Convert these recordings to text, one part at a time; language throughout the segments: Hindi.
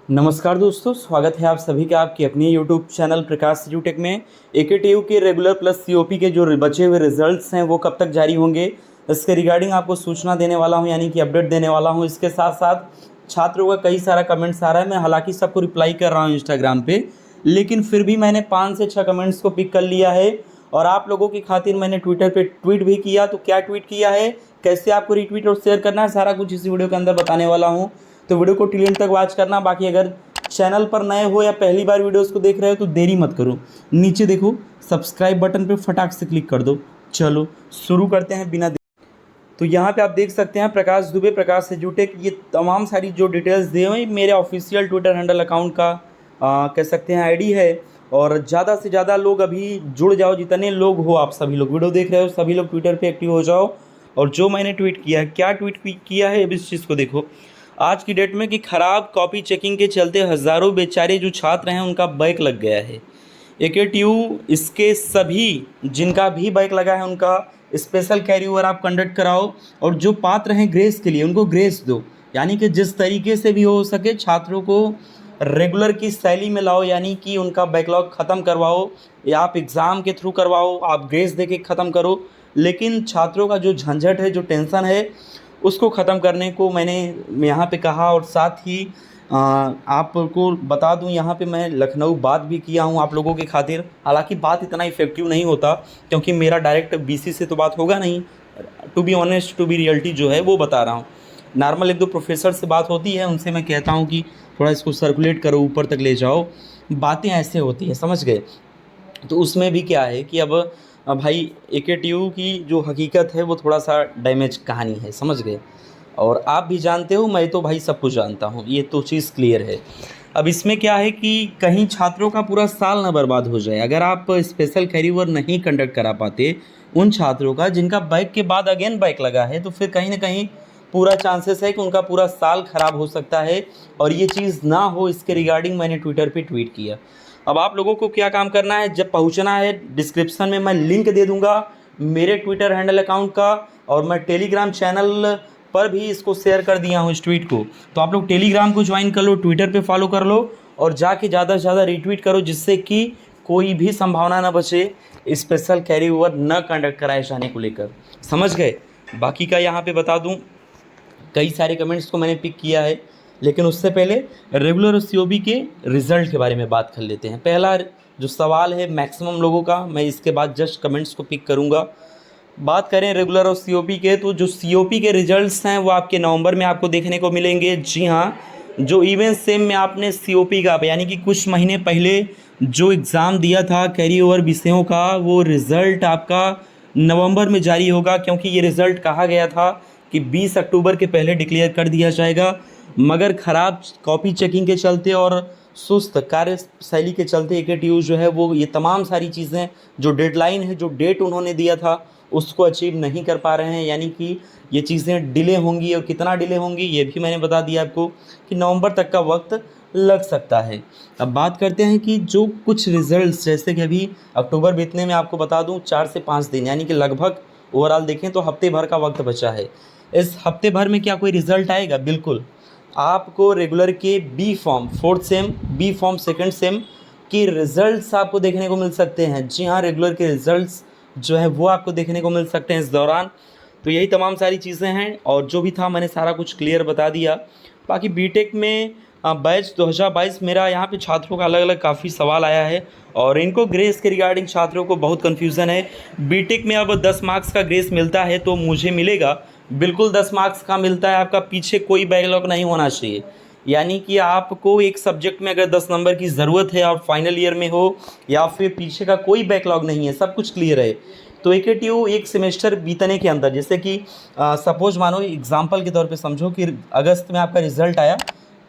नमस्कार दोस्तों, स्वागत है आप सभी का आपके अपने यूट्यूब चैनल प्रकाश एजुटेक में। एकेटीयू के रेगुलर प्लस सीओपी के जो बचे हुए रिजल्ट्स हैं वो कब तक जारी होंगे, इसके रिगार्डिंग आपको सूचना देने वाला हूं, यानी कि अपडेट देने वाला हूं। इसके साथ साथ छात्रों का कई सारा कमेंट्स आ रहा है। मैं हालांकि सबको रिप्लाई कर रहा हूँ इंस्टाग्राम पे, लेकिन फिर भी मैंने 5 से 6 कमेंट्स को पिक कर लिया है और आप लोगों की खातिर मैंने ट्विटर पर ट्वीट भी किया। तो क्या ट्वीट किया है, कैसे आपको रिट्वीट और शेयर करना है, सारा कुछ इसी वीडियो के अंदर बताने वाला हूँ। तो वीडियो को टिल एंड तक वॉच करना। बाकी अगर चैनल पर नए हो या पहली बार वीडियोस को देख रहे हो तो देरी मत करो, नीचे देखो सब्सक्राइब बटन पे फटाक से क्लिक कर दो। चलो शुरू करते हैं बिना तो यहाँ पे आप देख सकते हैं प्रकाश दुबे, प्रकाश एजुटेक, ये तमाम सारी जो डिटेल्स दिए हुए मेरे ऑफिशियल ट्विटर हैंडल अकाउंट का कह सकते हैं आईडी है। और ज़्यादा से ज़्यादा लोग अभी जुड़ जाओ, जितने लोग हो आप सभी लोग वीडियो देख रहे हो सभी लोग ट्विटर पे एक्टिव हो जाओ। और जो मैंने ट्वीट किया है, क्या ट्वीट किया है, अब इस चीज़ को देखो। आज की डेट में कि ख़राब कॉपी चेकिंग के चलते हज़ारों बेचारे जो छात्र हैं उनका बैक लग गया है। एकेटीयू इसके सभी जिनका भी बैक लगा है उनका स्पेशल कैरी ओवर आप कंडक्ट कराओ, और जो पात्र हैं ग्रेस के लिए उनको ग्रेस दो। यानी कि जिस तरीके से भी हो सके छात्रों को रेगुलर की शैली में लाओ, यानी कि उनका बैकलॉग ख़त्म करवाओ, या आप एग्ज़ाम के थ्रू करवाओ, आप ग्रेस दे के ख़त्म करो। लेकिन छात्रों का जो झंझट है, जो टेंशन है, उसको ख़त्म करने को मैंने यहाँ पे कहा। और साथ ही आपको बता दूं, यहाँ पे मैं लखनऊ बात भी किया हूँ आप लोगों की खातिर। हालांकि बात इतना इफ़ेक्टिव नहीं होता क्योंकि मेरा डायरेक्ट बीसी से तो बात होगा नहीं। To be honest, to be reality जो है वो बता रहा हूँ। नॉर्मल 1-2 प्रोफेसर से बात होती है, उनसे मैं कहता हूँ कि थोड़ा इसको सर्कुलेट करो, ऊपर तक ले जाओ। बातें ऐसे होती हैं, समझ गए। तो उसमें भी क्या है कि अब भाई एकेटीयू की जो हकीकत है वो थोड़ा सा डैमेज कहानी है, समझ गए। और आप भी जानते हो, मैं तो भाई सब कुछ जानता हूँ, ये तो चीज़ क्लियर है। अब इसमें क्या है कि कहीं छात्रों का पूरा साल ना बर्बाद हो जाए। अगर आप स्पेशल कैरी ओवर नहीं कंडक्ट करा पाते उन छात्रों का जिनका बैक के बाद अगेन बैक लगा है, तो फिर कहीं ना कहीं पूरा चांसेस है कि उनका पूरा साल ख़राब हो सकता है। और ये चीज़ ना हो, इसके रिगार्डिंग मैंने ट्विटर पे ट्वीट किया। अब आप लोगों को क्या काम करना है, जब पहुंचना है डिस्क्रिप्शन में मैं लिंक दे दूंगा मेरे ट्विटर हैंडल अकाउंट का, और मैं टेलीग्राम चैनल पर भी इसको शेयर कर दिया हूँ इस ट्वीट को। तो आप लोग टेलीग्राम को ज्वाइन कर लो, ट्विटर पे फॉलो कर लो, और जाके ज़्यादा से ज़्यादा रीट्वीट करो, जिससे कि कोई भी संभावना ना बचे स्पेशल कैरी ओवर न कंडक्ट कराए जाने को लेकर, समझ गए। बाकी का यहाँ पे बता दूँ, कई सारे कमेंट्स को मैंने पिक किया है, लेकिन उससे पहले रेगुलर और सीओबी के रिज़ल्ट के बारे में बात कर लेते हैं। पहला जो सवाल है मैक्सिमम लोगों का, मैं इसके बाद जस्ट कमेंट्स को पिक करूंगा। बात करें रेगुलर और सीओपी के, तो जो सीओपी के रिजल्ट्स हैं वो आपके नवंबर में आपको देखने को मिलेंगे। जी हाँ, जो इवन सेम में आपने सीओपी का यानी कि कुछ महीने पहले जो एग्ज़ाम दिया था कैरी ओवर विषयों का, वो रिज़ल्ट आपका नवंबर में जारी होगा। क्योंकि ये रिज़ल्ट कहा गया था कि 20 अक्टूबर के पहले डिक्लेयर कर दिया जाएगा, मगर ख़राब कॉपी चेकिंग के चलते और सुस्त कार्यशैली के चलते एकेटीयू जो है वो ये तमाम सारी चीज़ें, जो डेडलाइन है, जो डेट उन्होंने दिया था, उसको अचीव नहीं कर पा रहे हैं। यानी कि ये चीज़ें डिले होंगी, और कितना डिले होंगी ये भी मैंने बता दिया आपको कि नवंबर तक का वक्त लग सकता है। अब बात करते हैं कि जो कुछ रिजल्ट्स, जैसे कि अभी अक्टूबर बीतने में आपको बता दूं 4 से 5 दिन, यानी कि लगभग ओवरऑल देखें तो हफ्ते भर का वक्त बचा है। इस हफ्ते भर में क्या कोई रिज़ल्ट आएगा? बिल्कुल। आपको रेगुलर के B pharm 4th sem, B pharm 2nd sem के रिज़ल्ट्स आपको देखने को मिल सकते हैं। जी हाँ, रेगुलर के रिज़ल्ट्स जो है वो आपको देखने को मिल सकते हैं इस दौरान। तो यही तमाम सारी चीज़ें हैं, और जो भी था मैंने सारा कुछ क्लियर बता दिया। बाकी बीटेक में बैच 2022 मेरा यहाँ पे छात्रों का अलग अलग काफ़ी सवाल आया है, और इनको ग्रेस के रिगार्डिंग छात्रों को बहुत कन्फ्यूज़न है। बीटेक में अब 10 मार्क्स का ग्रेस मिलता है, तो मुझे मिलेगा, बिल्कुल 10 मार्क्स का मिलता है। आपका पीछे कोई बैकलॉग नहीं होना चाहिए। यानी कि आपको एक सब्जेक्ट में अगर 10 नंबर की ज़रूरत है और फाइनल ईयर में हो, या फिर पीछे का कोई बैकलॉग नहीं है, सब कुछ क्लियर है, तो एकेटीयू एक सेमेस्टर बीतने के अंदर, जैसे कि सपोज मानो एग्जांपल के तौर पे समझो कि अगस्त में आपका रिजल्ट आया,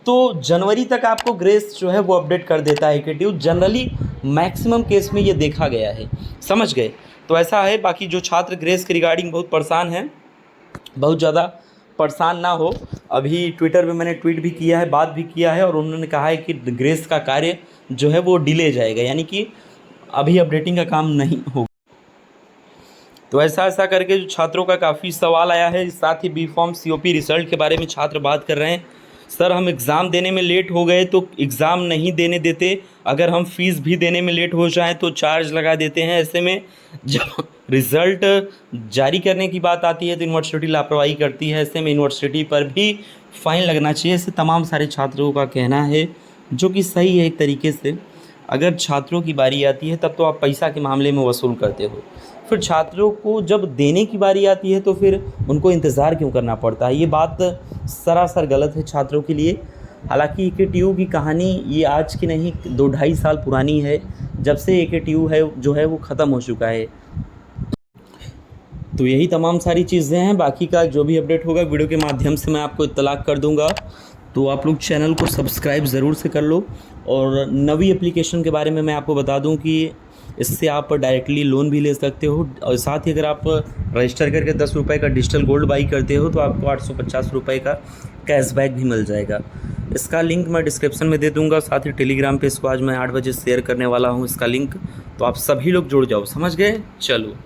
तो जनवरी तक आपको ग्रेस जो है वो अपडेट कर देता है एकेटीयू। जनरली मैक्सिमम केस में ये देखा गया है, समझ गए। तो ऐसा है। बाकी जो छात्र ग्रेस के रिगार्डिंग बहुत परेशान हैं, बहुत ज़्यादा परेशान ना हो। अभी ट्विटर पे मैंने ट्वीट भी किया है, बात भी किया है, और उन्होंने कहा है कि ग्रेस का कार्य जो है वो डिले जाएगा, यानी कि अभी अपडेटिंग का काम नहीं होगा। तो ऐसा ऐसा करके जो छात्रों का काफ़ी सवाल आया है। साथ ही बी फॉर्म सीओपी रिजल्ट के बारे में छात्र बात कर रहे हैं। सर हम एग्ज़ाम देने में लेट हो गए तो एग्ज़ाम नहीं देने देते, अगर हम फीस भी देने में लेट हो जाए तो चार्ज लगा देते हैं। ऐसे में जब रिज़ल्ट जारी करने की बात आती है तो यूनिवर्सिटी लापरवाही करती है। ऐसे में यूनिवर्सिटी पर भी फ़ाइन लगना चाहिए, ऐसे तमाम सारे छात्रों का कहना है, जो कि सही है एक तरीके से। अगर छात्रों की बारी आती है तब तो आप पैसा के मामले में वसूल करते हो, फिर छात्रों को जब देने की बारी आती है तो फिर उनको इंतज़ार क्यों करना पड़ता है। ये बात सरासर गलत है छात्रों के लिए। हालांकि AKTU की कहानी ये आज की नहीं 2-2.5 साल पुरानी है, जब से AKTU है जो है वो ख़त्म हो चुका है। तो यही तमाम सारी चीज़ें हैं, बाकी का जो भी अपडेट होगा वीडियो के माध्यम से मैं आपको इत्तला कर दूंगा। तो आप लोग चैनल को सब्सक्राइब ज़रूर से कर लो। और नवी एप्लीकेशन के बारे में मैं आपको बता दूं कि इससे आप डायरेक्टली लोन भी ले सकते हो, और साथ ही अगर आप रजिस्टर करके 10 रुपये का डिजिटल गोल्ड बाई करते हो तो आपको 850 रुपये का कैशबैक भी मिल जाएगा। इसका लिंक मैं डिस्क्रिप्शन में दे दूंगा, साथ ही टेलीग्राम पे इसको आज मैं 8 बजे शेयर करने वाला हूँ इसका लिंक। तो आप सभी लोग जुड़ जाओ, समझ गए? चलो।